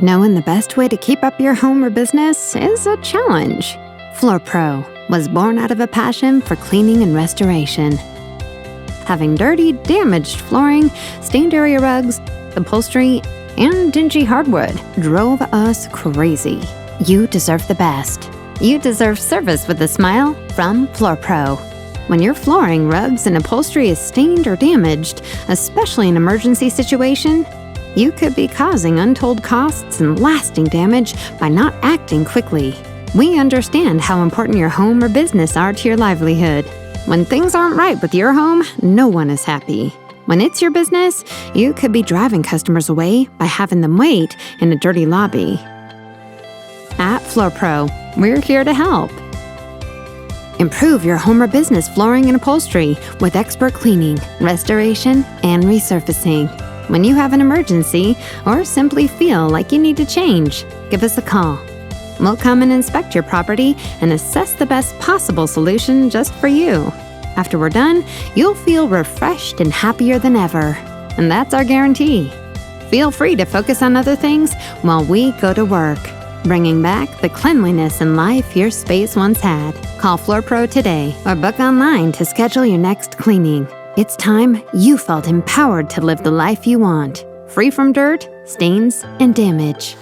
Knowing the best way to keep up your home or business is a challenge. Floor Pro was born out of a passion for cleaning and restoration. Having dirty, damaged flooring, stained area rugs, upholstery, and dingy hardwood drove us crazy. You deserve the best. You deserve service with a smile from Floor Pro. When your flooring, rugs, and upholstery is stained or damaged, especially in an emergency situation, you could be causing untold costs and lasting damage by not acting quickly. We understand how important your home or business are to your livelihood. When things aren't right with your home, no one is happy. When it's your business, you could be driving customers away by having them wait in a dirty lobby. At Floor Pro, we're here to help. Improve your home or business flooring and upholstery with expert cleaning, restoration, and resurfacing. When you have an emergency or simply feel like you need to change, give us a call. We'll come and inspect your property and assess the best possible solution just for you. After we're done, you'll feel refreshed and happier than ever. And that's our guarantee. Feel free to focus on other things while we go to work, bringing back the cleanliness and life your space once had. Call Floor Pro today or book online to schedule your next cleaning. It's time you felt empowered to live the life you want, free from dirt, stains, and damage.